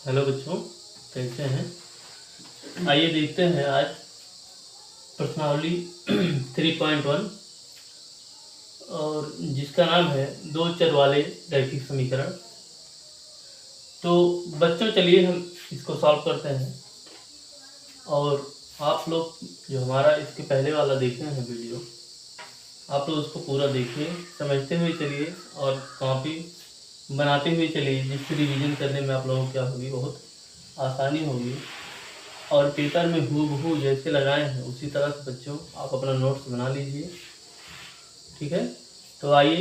Hello बच्चों, कैसे हैं? आइए देखते हैं आज प्रश्नावली 3.1 और जिसका नाम है दो चर वाले रैखिक समीकरण। तो बच्चों चलिए हम इसको सॉल्व करते हैं। और आप लोग जो हमारा इसके पहले वाला देखे हैं वीडियो, आप लोग उसको पूरा देखिए, समझते हुए चलिए और कॉपी बनाते हुए चलिए, जिससे रिवीजन करने में आप लोगों को क्या होगी, बहुत आसानी होगी। और पेपर में हूबहू जैसे लगाए हैं उसी तरह से बच्चों आप अपना नोट्स बना लीजिए, ठीक है। तो आइए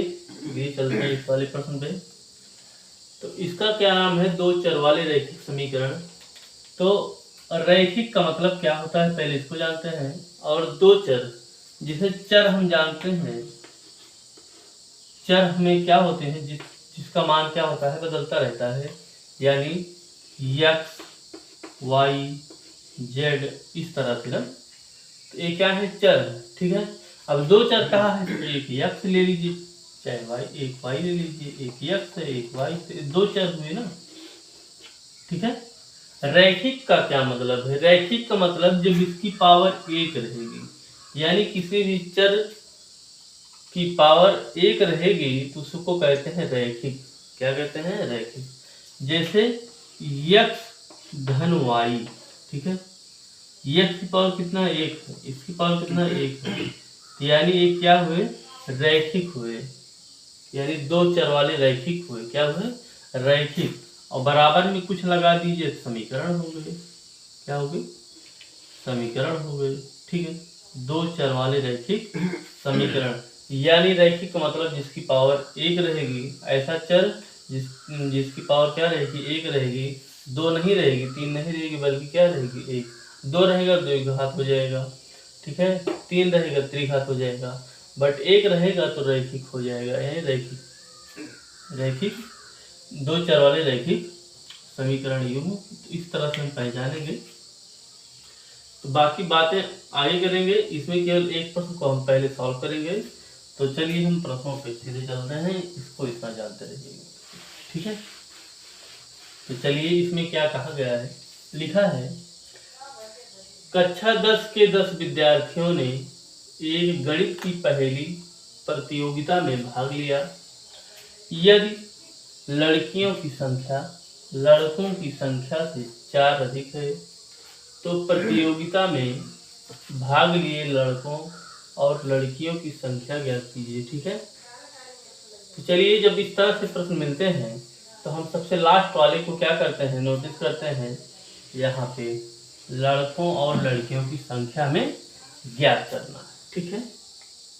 ये चलते हैं इस वाले प्रश्न पे। तो इसका क्या नाम है, दो चर वाले रैखिक समीकरण। तो रैखिक का मतलब क्या होता है पहले इसको जानते हैं। और दो चर, जिसे चर हम जानते हैं, चर हमें क्या होते हैं जिसका मान क्या होता है, बदलता रहता है, यानी यक्स वाई जेड इस तरह से ना। तो ये क्या है, चर, ठीक है। अब दो चर कहा है तो एक यक्स ले लीजिए, चाहे वाई, एक वाई ले लीजिए, एक यक्स है एक वाई, तो दो चर हुए ना, ठीक है। रैखिक का क्या मतलब है, रैखिक का मतलब जब इसकी पावर एक रहेगी, यानी किसी भी चर की पावर एक रहेगी तो उसको कहते हैं रैखिक। क्या कहते हैं, रैखिक। जैसे यक्स धन वाई, ठीक है। यक्स की पावर कितना, एक है, इसकी पावर कितना, एक है, यानी ये क्या हुए, रैखिक हुए, यानी दो चर वाले रैखिक हुए, क्या हुए, रैखिक। और बराबर में कुछ लगा दीजिए, समीकरण हो गए, क्या हो गए, समीकरण हो गए, ठीक है। दो चर वाले रैखिक समीकरण, यानी रैखिक का मतलब जिसकी पावर एक रहेगी, ऐसा चर जिसकी पावर क्या रहेगी, एक रहेगी, दो नहीं रहेगी, तीन नहीं रहेगी, बल्कि क्या रहेगी, एक। दो रहेगा दो एक घात हो जाएगा, ठीक है। तीन रहेगा त्रिघात हो जाएगा, बट एक रहेगा तो रैखिक हो जाएगा, यानी रैखिक। रैखिक दो चर वाले रैखिक समीकरण युग्म, तो इस तरह से हम पहचानेंगे। तो बाकी बातें आगे करेंगे, इसमें केवल एक प्रश्न को हम पहले सॉल्व करेंगे। तो चलिए हम प्रश्नों पे सीधे चलते हैं, इसको इतना जानते रहिए, ठीक है। तो चलिए इसमें क्या कहा गया है, लिखा है कक्षा 10 के 10 विद्यार्थियों ने एक गणित की पहेली प्रतियोगिता में भाग लिया। यदि लड़कियों की संख्या लड़कों की संख्या से 4 अधिक है तो प्रतियोगिता में भाग लिए लड़कों और लड़कियों की संख्या ज्ञात कीजिए, ठीक है। तो चलिए जब इस तरह से प्रश्न मिलते हैं तो हम सबसे लास्ट वाले को क्या करते हैं, नोटिस करते हैं, यहाँ पे लड़कों और लड़कियों की संख्या में ज्ञात करना, ठीक है।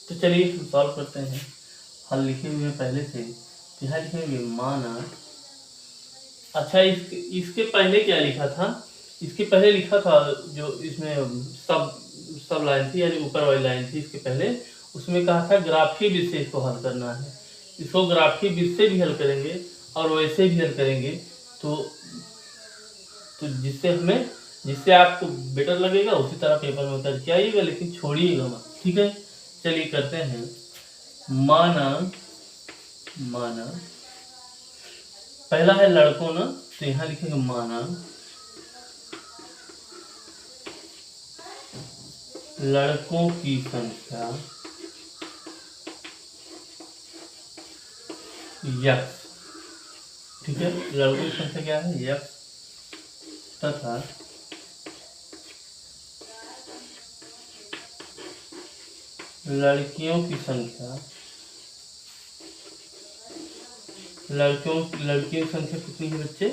तो चलिए हम सॉल्व करते हैं। हल लिखे हुए पहले से, यहाँ लिखेंगे माना। अच्छा इसके पहले क्या लिखा था, इसके पहले लिखा था जो इसमें सब लाइन थी, यानी ऊपर वाली लाइन थी, इसके पहले उसमें कहा था ग्राफीय विधि से इसको हल करना है। इसको ग्राफीय विधि से भी हल करेंगे और वैसे भी हल करेंगे, तो जिससे आपको बेटर लगेगा उसी तरह पेपर में करके आइएगा, लेकिन छोड़िएगा मत, ठीक है। चलिए करते हैं। माना पहला है लड़कों ना, तो यहाँ लिखेंगे माना लड़कों की संख्या यक्स, ठीक है। लड़कों की संख्या क्या है, यक्स, तथा लड़कियों की संख्या लड़कियों की संख्या कितनी है बच्चे,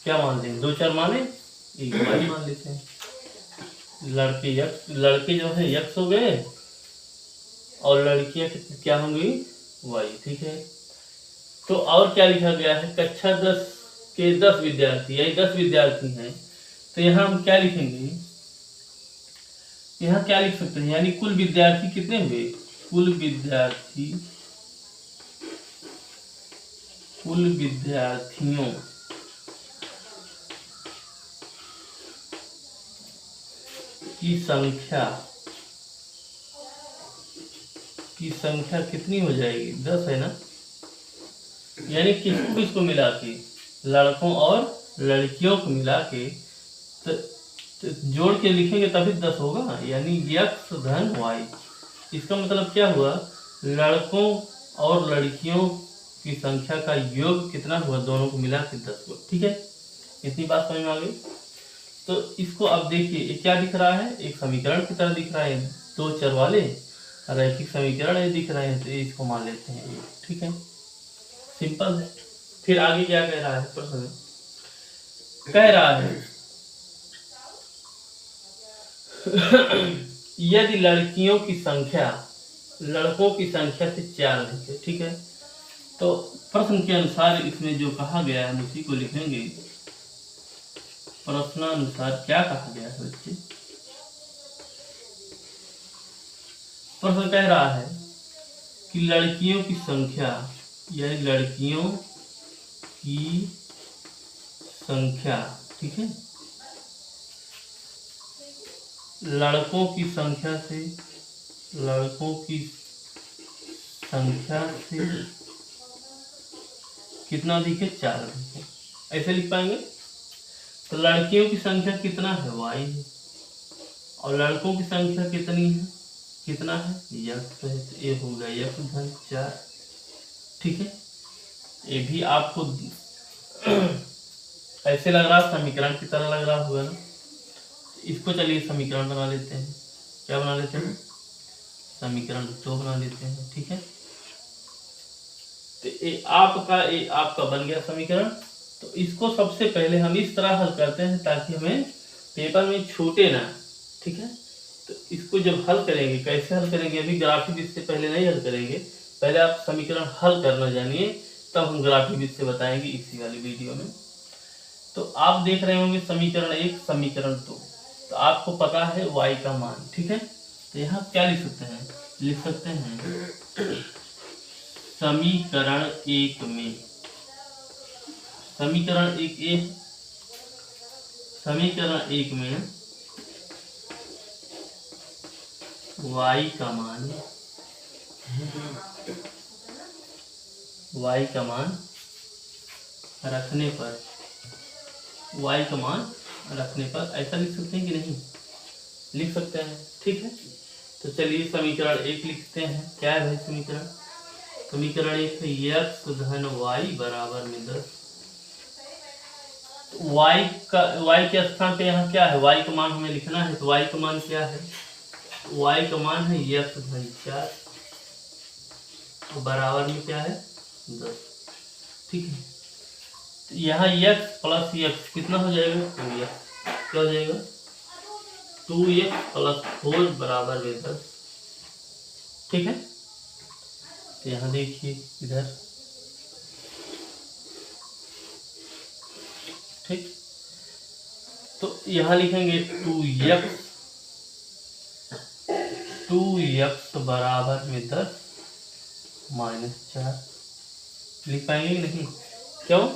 क्या मानते हैं, दो चार माने, एक वाई मान लेते हैं। लड़के जो है यक्स हो गए और लड़कियां क्या होंगी, वाई, ठीक है। तो और क्या लिखा गया है, कक्षा 10 के 10 विद्यार्थी, यही 10 विद्यार्थी हैं, तो यहाँ हम क्या लिखेंगे, यहाँ क्या लिख सकते हैं, यानी कुल विद्यार्थी कितने हुए, कुल विद्यार्थियों की संख्या कितनी हो जाएगी, 10 है ना, यानी किसको किसको मिला के, लड़कों और लड़कियों को मिला के तो जोड़ के लिखेंगे तभी 10 होगा, यानी x धन y। इसका मतलब क्या हुआ, लड़कों और लड़कियों की संख्या का योग कितना हुआ, दोनों को मिला के 10 हुआ। ठीक है, इतनी बात समझ में आ गई। तो इसको अब देखिए, ये क्या दिख रहा है, एक समीकरण की तरह दिख रहा है, दो चर वाले रैखिक समीकरण ये दिख रहे हैं, तो इसको मान लेते हैं ये। ठीक है, सिंपल है। फिर आगे क्या कह रहा है प्रश्न में, कह रहा है यदि लड़कियों की संख्या लड़कों की संख्या से 4 अधिक है। ठीक है, तो प्रश्न के अनुसार इसमें जो कहा गया है हम उसी को लिखेंगे। प्रश्नानुसार क्या कहा गया है बच्चे, प्रश्न कह रहा है कि लड़कियों की संख्या, यानी लड़कियों की संख्या, ठीक है, लड़कों की संख्या से कितना अधिक है, 4 अधिक है। ऐसे लिख पाएंगे। तो लड़कियों की संख्या कितना है, y है, और लड़कों की संख्या कितनी है, कितना है, x है, तो ये हो गया x धन 4। ठीक है, ये भी आपको ऐसे लग रहा, समीकरण की तरह लग रहा होगा ना। इसको चलिए समीकरण बना लेते हैं। क्या बना लेते हैं, समीकरण 2 बना लेते हैं। ठीक है, तो ये आपका बन गया समीकरण। तो इसको सबसे पहले हम इस तरह हल करते हैं ताकि हमें पेपर में छूटे ना। ठीक है, तो इसको जब हल करेंगे, कैसे हल करेंगे, अभी ग्राफिक इससे पहले नहीं हल करेंगे, पहले आप समीकरण हल करना जानिए, तब हम ग्राफिक इससे बताएंगे इसी वाली वीडियो में। तो आप देख रहे होंगे समीकरण 1, समीकरण 2, तो आपको पता है y का मान। ठीक है, तो यहाँ क्या लिख सकते हैं, लिख सकते हैं समीकरण 1 में, समीकरण 1 में y का मान रखने पर, y का मान रखने पर, ऐसा लिख सकते हैं कि नहीं, लिख सकते हैं। ठीक है, तो चलिए समीकरण 1 लिखते हैं। क्या है भाई समीकरण, समीकरण 1 है x धन y बराबर में 10। y के स्थान पे यहाँ क्या है, y का मान हमें लिखना है, तो y का मान क्या है, y का मान है x धन 4 और बराबर में क्या है 10। ठीक है, तो यहाँ x प्लस x कितना हो जाएगा, 2x, क्या हो जाएगा 2x प्लस 4 बराबर में 10। ठीक है, तो यहाँ देखिए इधर, ठीक, तो यहाँ लिखेंगे 2x बराबर में 10 माइनस 4। लिख पाएंगे कि नहीं, क्यों,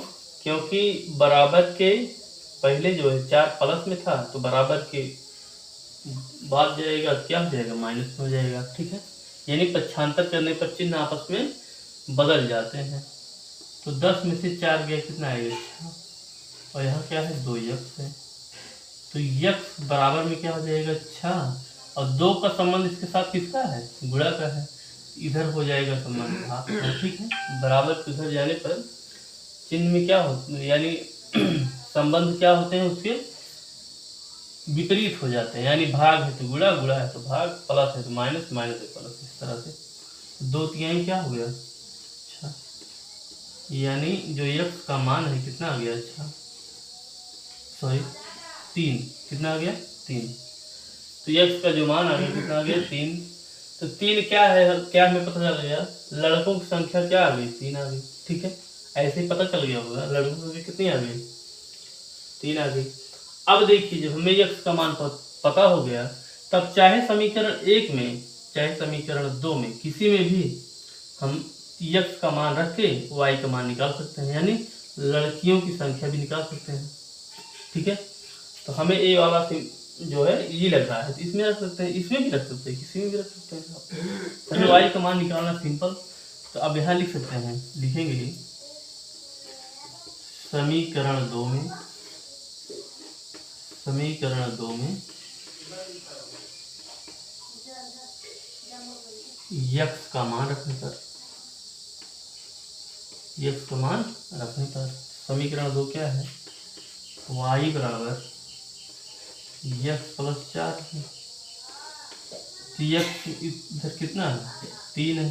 क्योंकि बराबर के पहले जो है 4 प्लस में था, तो बराबर के बाद जाएगा क्या हो जाएगा, माइनस में हो जाएगा। ठीक है, यानी पक्षांतर करने पर चिन्ह आपस में बदल जाते हैं। तो 10 में से 4 गया, कितना आएगा 6, और यहाँ क्या है 2x है, तो x बराबर में क्या हो जाएगा 6, और 2 का संबंध इसके साथ किसका है, गुणा का है, इधर हो जाएगा संबंध भाग। ठीक है, बराबर के उधर जाने पर चिन्ह में क्या होता है, यानी संबंध क्या होते हैं, उसके विपरीत हो जाते हैं, यानी भाग है तो गुणा, गुणा है तो भाग, प्लस है तो माइनस, माइनस है प्लस, इस तरह से 2 तिहाई क्या हो गया 6, यानी जो x का मान है कितना आ गया 6, सॉरी 3, कितना आ गया 3, तो x का जो मान आ गया कितना आ गया 3। तो 3 क्या है, क्या हमें पता चल गया, लड़कों की संख्या क्या आ गई 3 आ गई। ठीक है, ऐसे ही पता चल गया होगा लड़कों की संख्या कितनी आ गई 3 आ गई। अब देखिए जब हमें x का मान पता हो गया, तब चाहे समीकरण 1 में चाहे समीकरण 2 में किसी में भी हम x का मान रख के y का मान निकाल सकते हैं, यानी लड़कियों की संख्या भी निकाल सकते हैं। ठीक है, तो हमें ए वाला जो है ये लग रहा है, तो इसमें रख सकते हैं, इसमें भी रख सकते हैं, किसी में भी रख सकते हैं। हमें y का मान निकालना सिंपल। तो अब यहाँ लिख सकते हैं, लिखेंगे समीकरण दो में यक्स का मान रखने पर समीकरण दो क्या है, y बराबर यक्स प्लस 4 है। तो यक्स इधर कितना है, 3 है,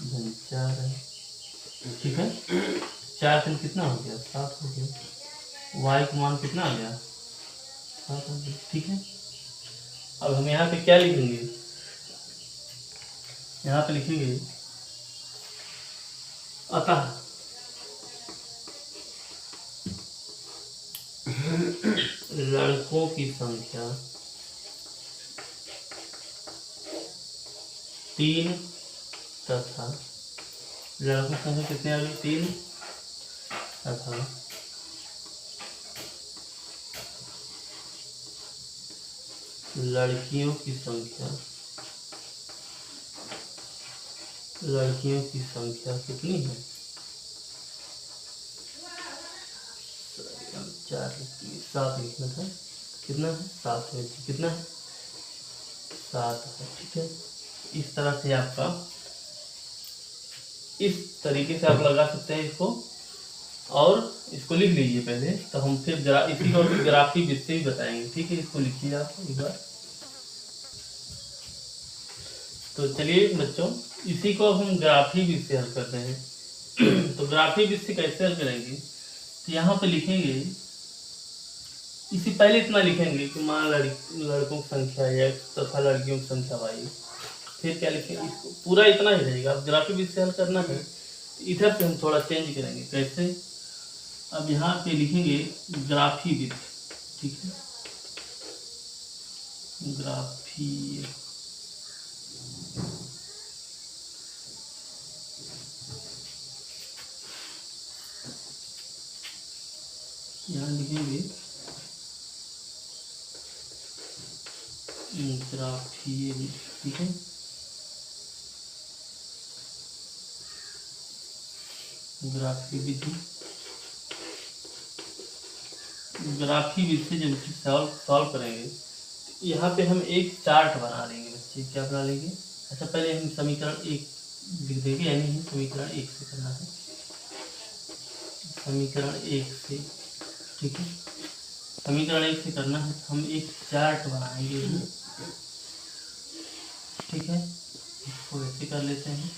इधर 4 है, ठीक है। 4 से कितना हो गया, 7 हो गया। y का मान कितना आ गया, 7 हो गया, ठीक है। अब हम यहाँ पे क्या लिखेंगे, यहाँ पे लिखेंगे अतः लड़कों की संख्या 3 तथा लड़कों की संख्या कितने आ गई, 3 तथा लड़कियों की संख्या कितनी है, 7 लिखना था, कितना है 7 है, कितना है 7 है, ठीक है। इस तरह से आपका, इस तरीके से आप लगा सकते हैं इसको, और इसको लिख लीजिए पहले, तो हम फिर इसी को ग्राफी विधि से ही बताएंगे, ठीक है। इसको लिखिए आप एक बार। तो चलिए बच्चों, इसी को हम ग्राफी विधि से हल करते हैं। तो ग्राफी विधि से कैसे हल करेंगे, तो यहाँ पे लिखेंगे, इसी पहले इतना लिखेंगे कि मान लड़कों की संख्या x तथा लड़कियों की संख्या y। फिर क्या लिखेंगे, इसको पूरा इतना ही रहेगा। अब ग्राफी विधि से हल करना है, इधर से हम थोड़ा चेंज करेंगे। कैसे, अब यहाँ पे लिखेंगे ग्राफी विधि, ठीक है, ग्राफी, यहाँ लिखेंगे ग्राफी, ठीक है। ग्राफी विधि से जब इसे सॉल्व करेंगे, यहाँ पे हम एक चार्ट बना लेंगे बच्चे। क्या बना लेंगे, अच्छा पहले हम समीकरण 1 लिख देंगे, यानी समीकरण 1 से करना है, समीकरण 1 से, ठीक है। समीकरण 1 से करना है, हम एक चार्ट बनाएंगे, ठीक है। इसको ऐसे कर लेते हैं,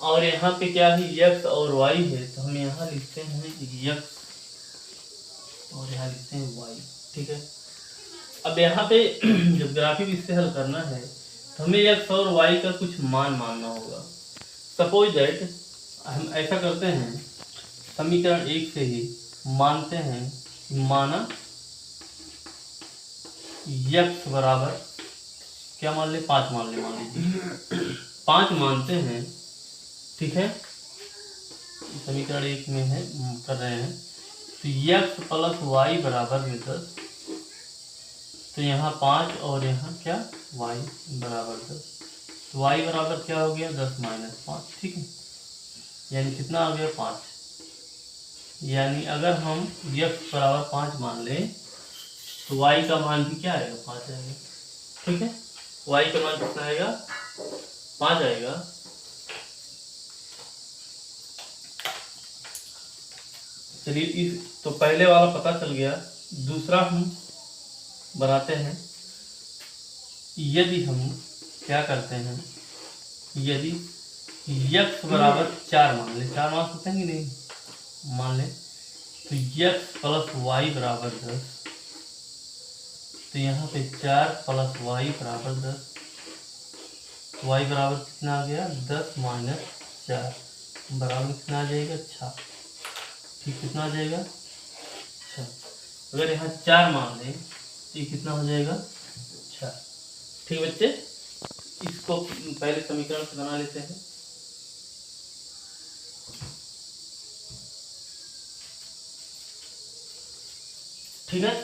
और यहाँ पे क्या है, x और y है, तो हम यहाँ लिखते हैं x और यहाँ लिखते हैं y, ठीक है। अब यहाँ पे जब ग्राफी विधि से हल करना है, तो हमें x और y का कुछ मान मानना होगा। सपोज दैट हम ऐसा करते हैं, समीकरण 1 से ही मानते हैं, माना x बराबर क्या मान ले, 5 मान लीजिए 5 मानते हैं, ठीक है। समीकरण 1 में है, कर रहे हैं, तो x प्लस वाई बराबर में 10, तो यहाँ 5 और यहाँ क्या, y बराबर 10, तो y बराबर क्या हो गया, 10 माइनस 5, ठीक है। यानी कितना आ गया, 5। यानी अगर हम x बराबर 5 मान लें, तो y का मान भी क्या आएगा, 5 आएगा, ठीक है। y का मान कितना आएगा, 5 आएगा। चलिए, इस तो पहले वाला पता चल गया। दूसरा हम बनाते हैं, यदि हम क्या करते हैं, यदि x बराबर 4 मान ले, 4 मान सकते हैं कि नहीं, मान ले, तो x प्लस वाई बराबर 10, तो यहाँ पे 4 प्लस वाई बराबर 10, y बराबर कितना आ गया, 10 माइनस 4 बराबर कितना आ जाएगा, 6, ठीक, कितना आ जाएगा, 6। अगर यहाँ 4 मान लें, तो ये कितना हो जाएगा, 6, ठीक बच्चे। इसको पहले समीकरण से बना लेते हैं, ठीक है।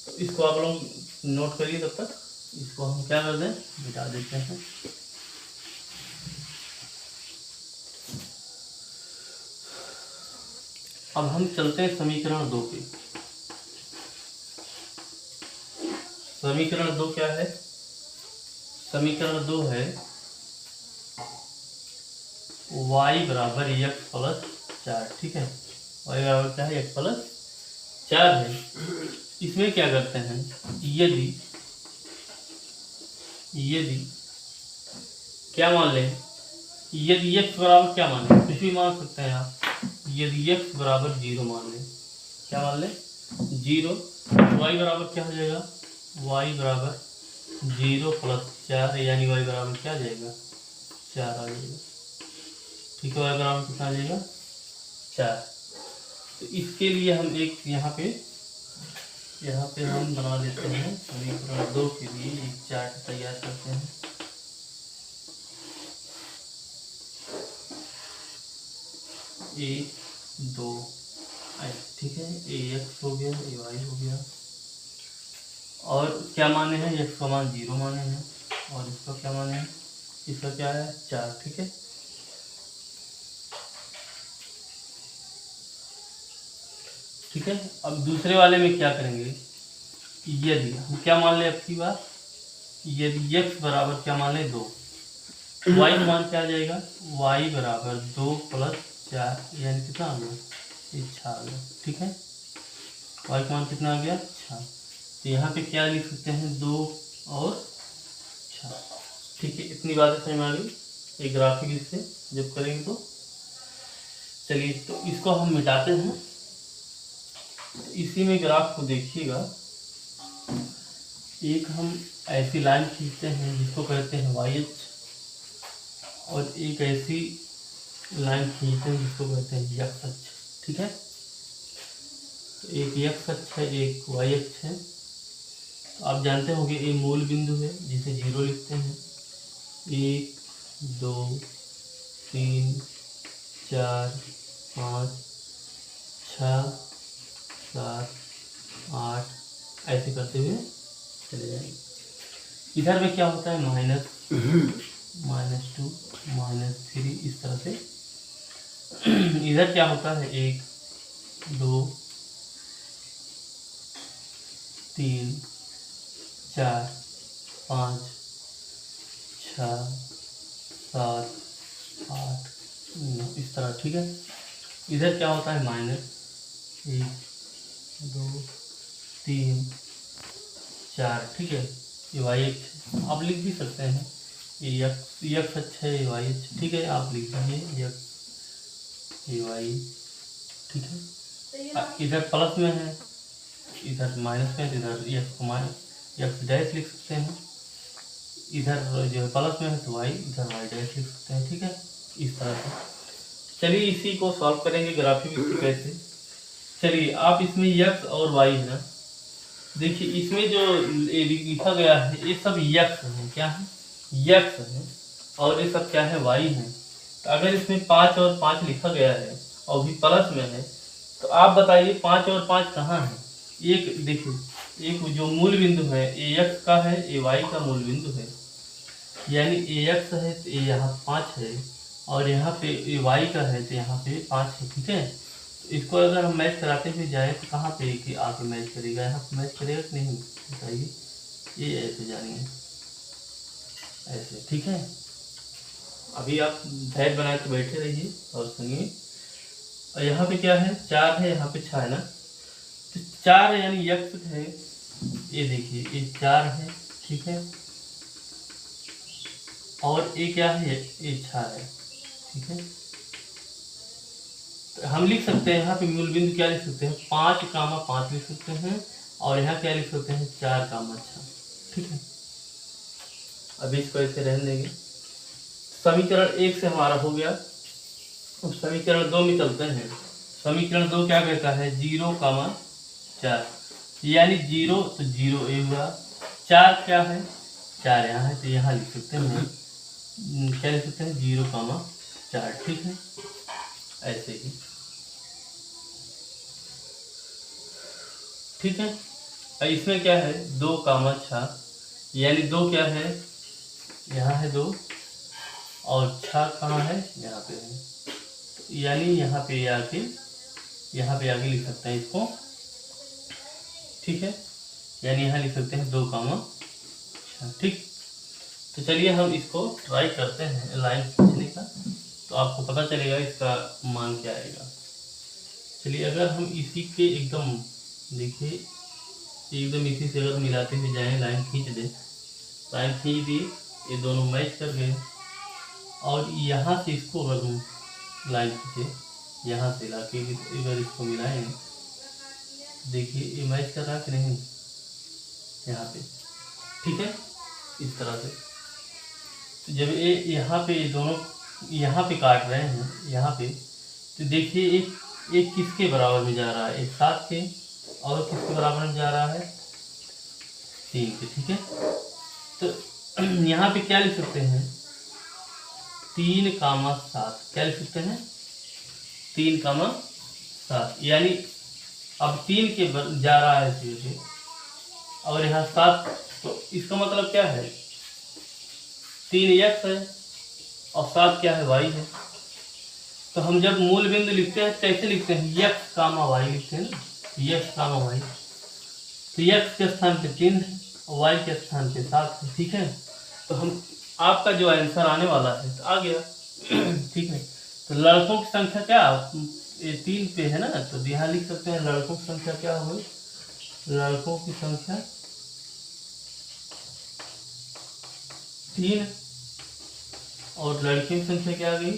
तो इसको आप लोग नोट करिए, तब तक इसको हम क्या कर दें, मिटा देते हैं। अब हम चलते हैं समीकरण 2 पे। समीकरण 2 क्या है? समीकरण 2 है y बराबर x प्लस 4। ठीक है, y बराबर क्या है? x प्लस 4 है। इसमें क्या करते हैं, यदि क्या मान लें, यदि x बराबर क्या मान लें, कुछ भी मान सकते हैं आप। यदि x बराबर 0 मान लें, क्या मान लें? 0, y बराबर क्या हो जाएगा? y बराबर 0 प्लस 4, यानी y बराबर क्या आ जाएगा? 4 आ जाएगा। ठीक है, y बराबर कितना आ जाएगा? 4। तो इसके लिए हम एक यहाँ पे हम बना लेते हैं, समीकरण 2 के लिए एक चार्ट तैयार करते हैं। A 2, ठीक है, ax हो गया, ay हो गया, और क्या माने हैं? x का मान 0 माने हैं, और इसका क्या माने हैं? इसका क्या है? 4। ठीक है, ठीक है। अब दूसरे वाले में क्या करेंगे, यदि हम क्या मान लें, अब की बार यदि x बराबर क्या मान लें? 2, y का मान क्या आ जाएगा? y बराबर 2 प्लस 4, यानी कितना आ गया? 6 आ गया। ठीक है, y का मान कितना आ गया? 6। तो यहाँ पे क्या लिख सकते हैं? 2 और 6। ठीक है, इतनी बातें समझ में आ गई। एक ग्राफिक इससे जब करेंगे तो चलिए, तो इसको हम मिटाते हैं। इसी में ग्राफ को देखिएगा, एक हम ऐसी लाइन खींचते हैं जिसको कहते हैं YH, और एक ऐसी लाइन खींचते हैं जिसको कहते हैं X अक्ष। ठीक है, तो एक X अक्ष है, एक Y अक्ष है। तो आप जानते होंगे ये मूल बिंदु है जिसे 0 लिखते हैं। 1 2 3 4 5 6 7 8 ऐसे करते हुए चले जाएंगे। इधर में क्या होता है? -2 -3, इस तरह से। इधर क्या होता है? 1 2 3 4 5 6 7 8 9, इस तरह। ठीक है, इधर क्या होता है? -1 2 3 4। ठीक है, ये y अक्ष आप लिख भी सकते हैं, ये x अक्ष है, ये y अक्ष। ठीक है, आप लिख दीजिए x, ये y। ठीक है, इधर प्लस में है, इधर माइनस में, इधर x डैश लिख सकते हैं। इधर जो है प्लस में है तो y, इधर y डैश लिख सकते हैं। ठीक है, इस तरह से। चलिए इसी को सॉल्व करेंगे ग्राफिक कैसे। चलिए, आप इसमें x और y है ना, देखिए इसमें जो लिखा गया है ये सब x है, क्या है? x है, और ये सब क्या है? y है। तो अगर इसमें 5 और 5 लिखा गया है और भी प्लस में है, तो आप बताइए 5 और 5 कहाँ है? एक देखिए, एक जो मूल बिंदु है ax का है, ay का मूल बिंदु है, यानी ax है तो ये यहाँ 5 है, और यहाँ पे ay का है तो यहाँ पे 5 है। ठीक है, इसको अगर हम मैच कराते हुए जाए तो कहाँ पे कि आके मैच करेगा? यहाँ पे मैच करेगा कि नहीं? बताइए, ये ऐसे जानिए, ऐसे। ठीक है, अभी आप धैर्य बना के बैठे रहिए और सुनिए। और यहाँ पे क्या है? 4 है, यहाँ पे 6 है ना, तो 4 यानी x है, ये देखिए ये 4 है। ठीक है, और ये क्या है? ये 6 है। ठीक है, हम लिख सकते हैं यहाँ पे मूल बिंदु क्या लिख सकते हैं? 5, 5 लिख सकते हैं, और यहाँ क्या लिख सकते हैं? 4, 6। ठीक है, अभी इसको ऐसे रहने देंगे। समीकरण 1 से हमारा हो गया। अब समीकरण 2 में चलते हैं। समीकरण 2 क्या कहता है? 0, 4, यानी 0 तो 0 ए हुआ। 4 क्या है? 4 यहाँ है, तो यहाँ लिख सकते हैं, क्या लिख सकते हैं? 0, 4। ठीक है, ऐसे ही। ठीक है, और इसमें क्या है? 2, 6, यानी 2 क्या है? यहाँ है 2, और 6 कहाँ है? यहाँ पे है, यानी यहाँ पे आके यहाँ पे आगे लिख सकते हैं इसको, ठीक है, यानी यहाँ लिख सकते हैं 2 कामा 6, ठीक। तो चलिए हम इसको ट्राई करते हैं लाइन खींचने का, तो आपको पता चलेगा इसका मान क्या आएगा। चलिए अगर हम इसी के एकदम देखिए एकदम इसी से अगर मिलाते हुए जाएँ, लाइन खींच दें, लाइन खींच दी, ये दोनों मैच कर गए, और यहाँ से इसको अगर हम लाइन खींचे, यहाँ से ला के अगर इसको मिलाएं, देखिए ये मैच कर रहा कि नहीं यहाँ पे, ठीक है, इस तरह से। तो जब ये यहाँ पे ये दोनों यहाँ पे काट रहे हैं यहाँ पे, तो देखिए एक किसके बराबर में जा रहा है, एक 7 के, और किसके बराबर में जा रहा है, 3 के, ठीक है। तो यहाँ पे क्या लिख सकते हैं, 3 कामा 7, क्या लिख सकते हैं, 3 कामा 7, यानी अब 3 के जा रहा है सीधे, और यहाँ 7, तो इसका मतलब क्या है, 3 x है और 7 क्या है, y है। तो हम जब मूल बिंदु लिखते हैं कैसे लिखते हैं, x कामा y लिखते हैं ना, x कामा y, तो x के स्थान पे 3 है और y के स्थान पे 7 है, ठीक है। तो हम आपका जो आंसर आने वाला है तो आ गया, ठीक है। तो लड़कों की संख्या क्या, ये 3 पे है ना, तो यहाँ लिख सकते हैं लड़कों की संख्या क्या होगी, लड़कों की संख्या 3, और लड़कियों की संख्या क्या आ गई,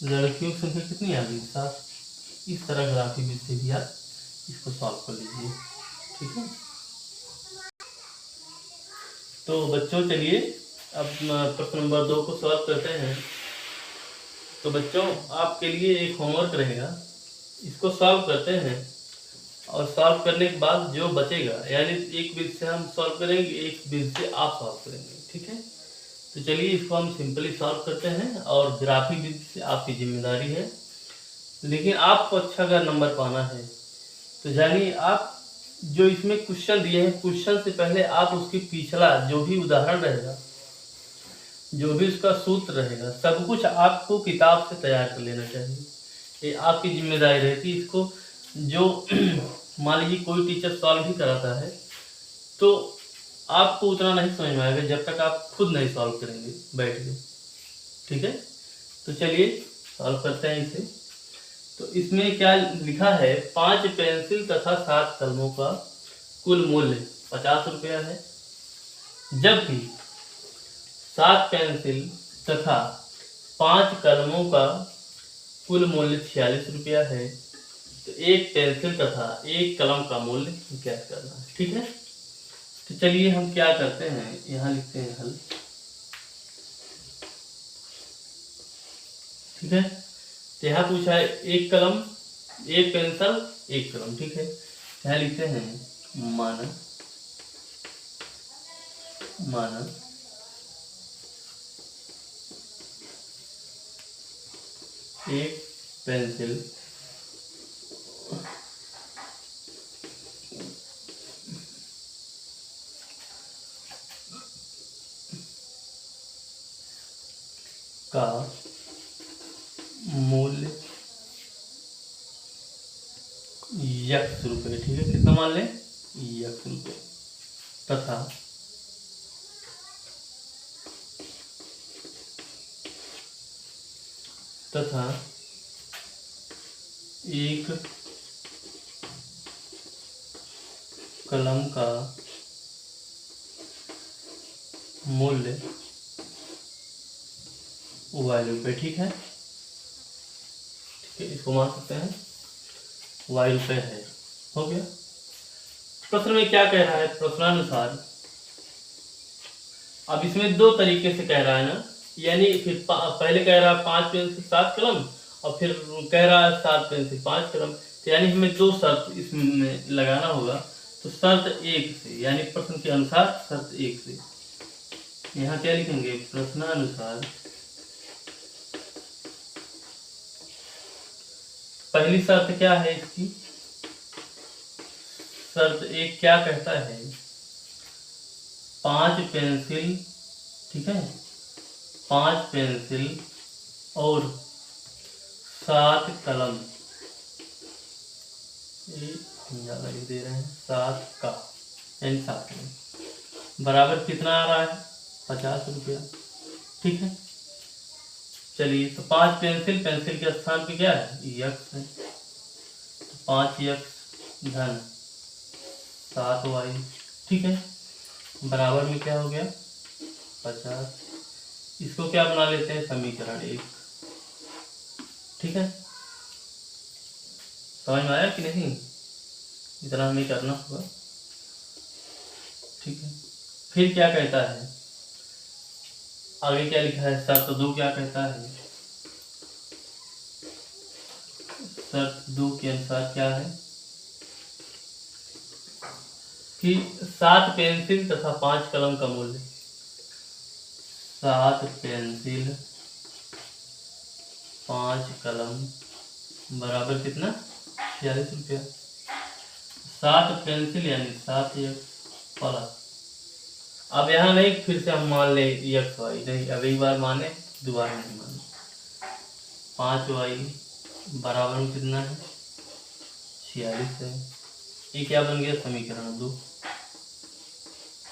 लड़कियों की संख्या कितनी आ गई, 7। इस तरह ग्राफिक विधि से भी आप इसको सॉल्व कर लीजिए, ठीक है। तो बच्चों चलिए अब प्रश्न नंबर 2 को सॉल्व करते हैं। तो बच्चों आपके लिए एक होमवर्क रहेगा, इसको सॉल्व करते हैं, और सॉल्व करने के बाद जो बचेगा, यानी एक विधि से हम सॉल्व करेंगे, एक विधि से आप सॉल्व करेंगे, ठीक है। तो चलिए इसको हम सिंपली सॉल्व करते हैं, और ग्राफिक विधि से आपकी जिम्मेदारी है, लेकिन आपको अच्छा अगर नंबर पाना है तो जानिए आप जो इसमें क्वेश्चन दिए हैं, क्वेश्चन से पहले आप उसकी पिछला जो भी उदाहरण रहेगा, जो भी उसका सूत्र रहेगा, सब कुछ आपको किताब से तैयार कर लेना चाहिए। ये आपकी जिम्मेदारी रहती है। इसको जो मान लीजिए कोई टीचर सॉल्व भी कराता है तो आपको उतना नहीं समझ में आएगा जब तक आप खुद नहीं सॉल्व करेंगे बैठ के, ठीक है। तो चलिए सॉल्व करते हैं इसे। तो इसमें क्या लिखा है, 5 पेंसिल तथा 7 कलमों का कुल मूल्य 50 रुपया है, जबकि 7 पेंसिल तथा 5 कलमों का कुल मूल्य 46 रुपया है। तो एक पेंसिल तथा एक कलम का मूल्य ज्ञात करना है, ठीक है। तो चलिए हम क्या करते हैं, यहाँ लिखते हैं हल, ठीक है। तो यहाँ पूछा है एक कलम, एक पेंसिल, एक कलम, ठीक है। यहाँ लिखते हैं माना एक पेंसिल का मूल्य x रुपये, ठीक है, कितना मान लें, x रुपये, तथा एक कलम का मूल्य y रुपये, ठीक है, इसको मान सकते हैं y रुपये है, हो गया। प्रश्न में क्या कह रहा है, प्रश्नानुसार, अब इसमें 2 तरीके से कह रहा है ना, यानी फिर पहले कह रहा है 5 पेंसिल 7 कलम, और फिर कह रहा है 7 पेंसिल 5 कलम, तो यानी हमें 2 शर्त इसमें लगाना होगा। तो शर्त 1 से, यानी प्रश्न के अनुसार शर्त 1 से, यहाँ क्या लिखेंगे, प्रश्नानुसार पहली शर्त क्या है इसकी, शर्त 1 क्या कहता है, 5 पेंसिल, ठीक है, 5 पेंसिल और 7 कलम, ये हम ज़्यादा लिख दे रहे हैं, 7 का यानी 7 कलम बराबर कितना आ रहा है? 50 रुपया। ठीक है, चलिए तो 5 पेंसिल, पेंसिल के स्थान पे क्या है? यक्स है, तो 5 यक्स धन 7 वाई। ठीक है, बराबर में क्या हो गया? 50। इसको क्या बना लेते हैं? समीकरण 1। ठीक है, समझ में आया कि नहीं? इतना हमें करना होगा। ठीक है, फिर क्या कहता है आगे? क्या लिखा है? शर्त 2 क्या कहता है? शर्त 2 के अनुसार क्या है कि 7 पेंसिल तथा 5 कलम का मूल्य, 7 पेंसिल 5 कलम बराबर कितना? 46 रुपया। 7 पेंसिल यानी 7 यक्स प्लस, अब यहाँ नहीं फिर से हम मान ले यक्स वाई, नहीं, अब एक बार माने, दोबारा नहीं माने। 5 वाई बराबर में कितना है? 46 है। ये क्या बन गया? समीकरण 2।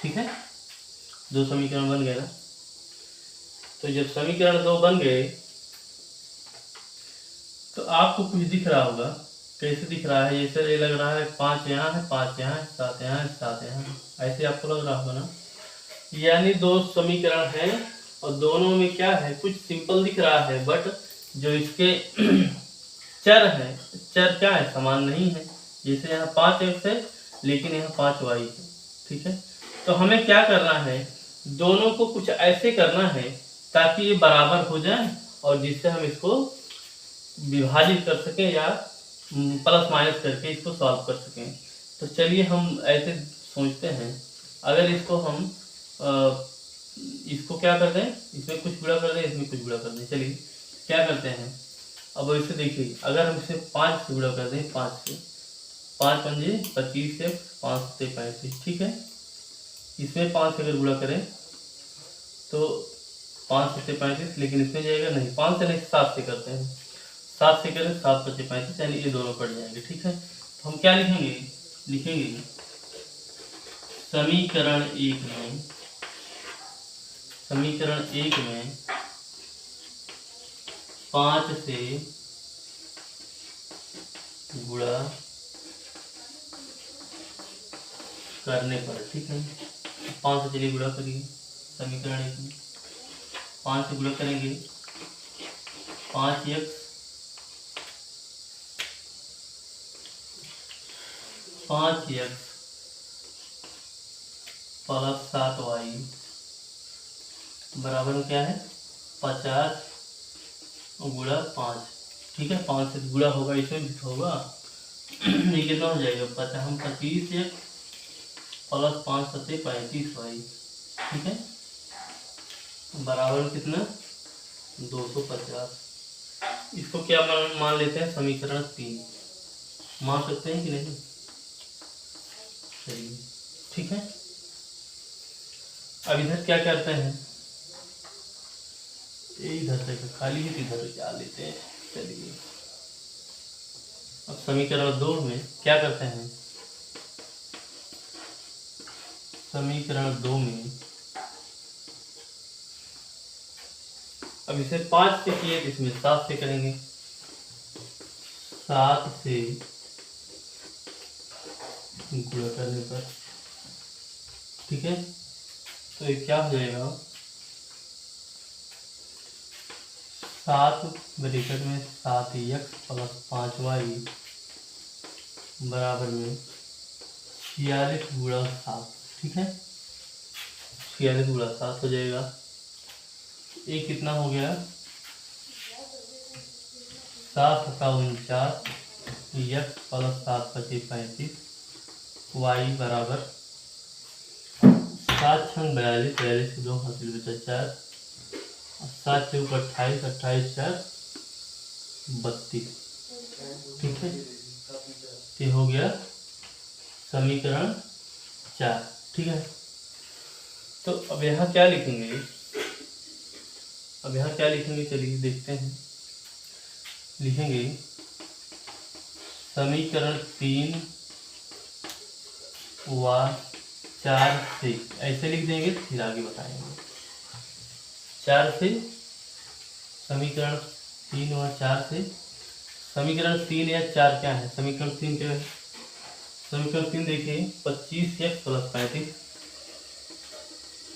ठीक है, 2 समीकरण बन गए ना। तो जब समीकरण 2 बन गए तो आपको कुछ दिख रहा होगा। कैसे दिख रहा है? जैसे ये लग रहा है 5 यहाँ है, 5 यहाँ है, 7 यहाँ है, 7 यहाँ है, ऐसे आपको लग रहा होगा ना। यानी 2 समीकरण है और दोनों में क्या है? कुछ सिंपल दिख रहा है, बट जो इसके चर है, चर क्या है? समान नहीं है। जैसे यहाँ 5 एक्स है लेकिन यहाँ 5 वाई है। ठीक है, तो हमें क्या करना है? दोनों को कुछ ऐसे करना है ताकि ये बराबर हो जाए और जिससे हम इसको विभाजित कर सकें या प्लस माइनस करके इसको सॉल्व कर सकें। तो चलिए हम ऐसे सोचते हैं, अगर इसको हम इसको क्या कर दें, इसमें कुछ गुणा कर दें, इसमें कुछ गुणा कर दें। चलिए क्या करते हैं, अब इसे देखिए, अगर हम इसे 5 से गुणा कर दें, 5 से, 5 पंजे 25 से 5 से 35। ठीक है, इसमें 5 से अगर गुणा करें तो 5 से 35, लेकिन इसमें जाएगा नहीं, 5 से नहीं 7 से करते हैं, 7 से करें 7 5 35, यानी ये दोनों कट जाएंगे। ठीक है, तो हम क्या लिखेंगे? लिखेंगे समीकरण 1 में, समीकरण 1 में 5 से गुणा करने पर, ठीक है, 5 से चलिए गुणा करिए। समीकरण 1 में 5 से गुणा करेंगे, 5 एक्स 5 एक्स प्लस 7 वाई बराबर में क्या है? 50 गुणा 5। ठीक है, 5 से गुणा होगा, इसमें भी होगा। ये कितना हो जाएगा? 50, हम 25 एक्स प्लस 5 सत्ते 35 वाई। ठीक है, बराबर कितना? 250। इसको क्या मान लेते हैं? समीकरण 3 मान सकते हैं कि नहीं? चलिए ठीक है, अब इधर क्या करते हैं? इधर से खाली है, इधर जा लेते हैं। चलिए अब समीकरण 2 में क्या करते हैं? समीकरण 2 में अब इसे 5 से किए तो इसमें 7 से करेंगे, 7 से गुणा करने पर, ठीक है, तो ये क्या हो जाएगा? 7 ब्रैकेट में 7 एक्स प्लस 5 वाई बराबर में 46 गुणा 7। ठीक है, 46 गुणा 7 हो जाएगा। ये कितना हो गया? 7 का 49 एक्स प्लस 7 पचे 35 वाई बराबर 7 छंग 42, 42 के 2 हासिल बचा 4, 7 चौक 28, 28 4 32। ठीक है, ये हो गया समीकरण 4। ठीक है, तो अब यहाँ क्या लिखेंगे? अब यहाँ क्या लिखेंगे, चलिए देखते हैं। लिखेंगे समीकरण 3 व 4 से, ऐसे लिख देंगे, फिर आगे बताएंगे। 4 से समीकरण 3 व 4 से, समीकरण 3 या 4 क्या है? समीकरण 3 क्या है? समीकरण 3 देखिए 25x + 35,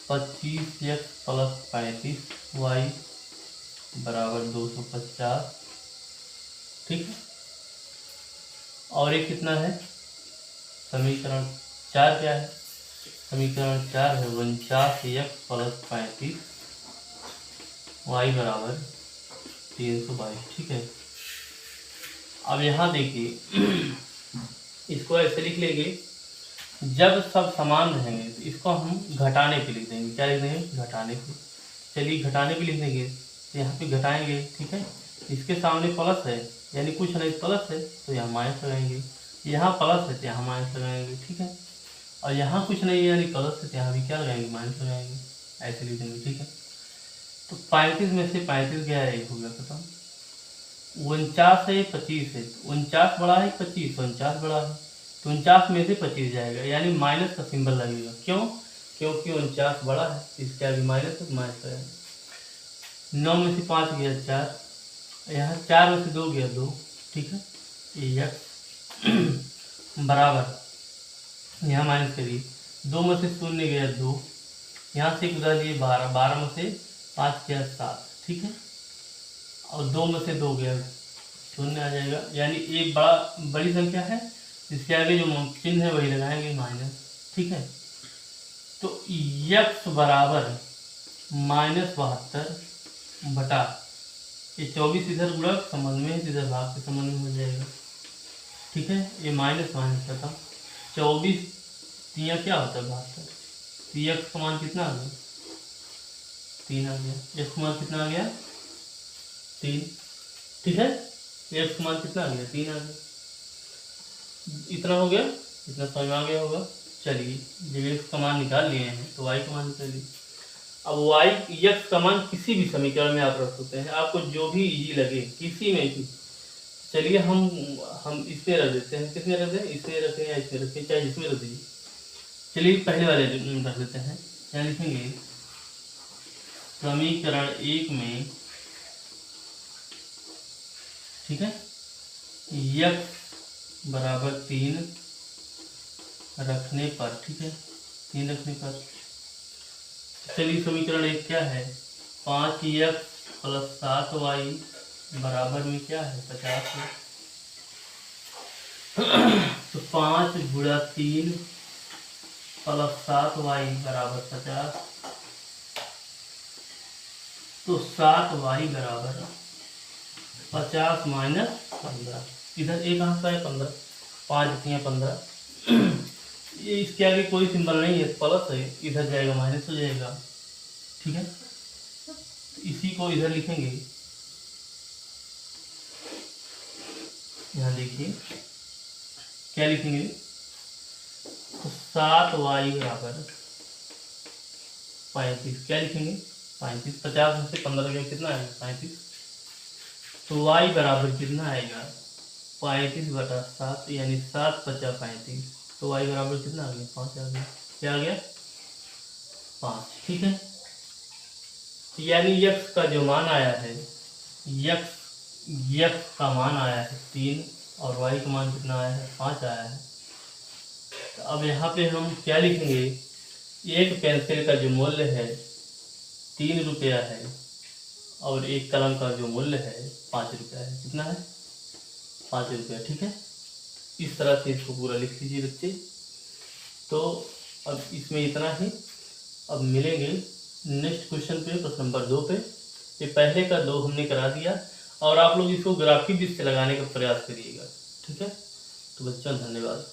25x + 35 y = 250, ठीक है। और एक कितना है? समीकरण 4 क्या है? समीकरण 4 है 49x + 35 y = 322, ठीक है। अब यहाँ देखिए इसको ऐसे लिख लेंगे, जब सब समान रहेंगे तो इसको हम घटाने पे लिख देंगे। क्या लिख देंगे? घटाने पे। चलिए घटाने पे लिख देंगे, तो यहाँ पे घटाएंगे, ठीक है। इसके सामने प्लस है, यानी कुछ नहीं प्लस है तो यहाँ माइनस लगाएंगे, यहाँ प्लस है तो यहाँ माइनस लगाएंगे, ठीक है। और यहाँ कुछ नहीं है यानी प्लस है तो यहाँ भी क्या लगाएंगे? माइनस लगाएंगे, ऐसे लिख देंगे, ठीक है। तो 35 में से 35 गया, 1 हो गया खत्म। 49 है 25 है, 49 बड़ा है 25, 49 बड़ा है, तो 49 में से 25 जाएगा, यानी माइनस का सिंबल लगेगा। क्यों? क्योंकि 49 बड़ा है, इसके आगे माइनस है तो माइनस लगेगा। 9 में से 5 गया 4, यहाँ 4 में से 2 गया 2, ठीक है। ये बराबर, यहाँ माइनस करिए, 2 में से 0 गया 2, यहाँ से उधर लिए 12, 12 में से 5 गया 7, ठीक है। और 2 में से 2 गया 0 आ जाएगा, यानी एक बड़ी संख्या है, इसके आगे जो चिन्ह है वही लगाएंगे, माइनस, ठीक है। तो x बराबर -72 बटा ये 24 इधर गुणक संबंध में, इधर भाग के संबंध में हो जाएगा, ठीक है। ये माइनस माइनस खत्म, 24 3 क्या होता है 72, तो x का मान कितना आ गया? 3 आ गया। x का मान कितना आ गया? 3, ठीक है। x का मान कितना आ गया? 3 आ गया। इतना हो गया, इतना समझ में आ गया होगा। चलिए जब x का मान निकाल लिए हैं तो y का मान निकालिए। अब x का मान किसी भी समीकरण में आप रख सकते हैं, आपको जो भी इजी लगे, किसी में भी। चलिए हम इसमें रख देते हैं, किसमें रख दें? इसमें रखें या इसमें रखें, चाहे जिसमें रख दीजिए। चलिए पहले वाले रख देते हैं, क्या लिखेंगे? समीकरण 1 में, ठीक है, x बराबर 3 रखने पर, ठीक है, 3 रखने पर, चलिए समीकरण 1 क्या है? 5x + 7y बराबर में क्या है? 50 है। तो 5 गुणा 3 + 7y = 50, तो 7y बराबर 50 - 15, इधर एक कहाँ से है? 15, 5 3 15, ये इसके आगे कोई सिंबल नहीं है, प्लस है, इधर जाएगा माइनस हो जाएगा, ठीक है। तो इसी को इधर लिखेंगे, यहाँ देखिए क्या लिखेंगे? तो 7y बराबर 35, क्या लिखेंगे? 35, 50 में से 15 गया, कितना आएगा? 35, तो y बराबर कितना आएगा? 35 बटा 7, यानी 7 × 50 = 35, तो y बराबर कितना आ गया? 5 आ गया। क्या आ गया? 5, ठीक है। यानी x का जो मान आया है, x का मान आया है 3, और y का मान कितना आया है? 5 आया है। तो अब यहाँ पे हम क्या लिखेंगे? एक पेंसिल का जो मूल्य है 3 रुपया है, और एक कलम का जो मूल्य है 5 रुपया है। कितना है? 5 रुपया, ठीक है। इस तरह से इसको पूरा लिख लीजिए बच्चे। तो अब इसमें इतना ही, अब मिलेंगे नेक्स्ट क्वेश्चन पे, प्रश्न नंबर 2 पे। ये पहले का 2 हमने करा दिया, और आप लोग इसको ग्राफिक दृष्टि से लगाने का प्रयास करिएगा, ठीक है। तो बच्चों धन्यवाद।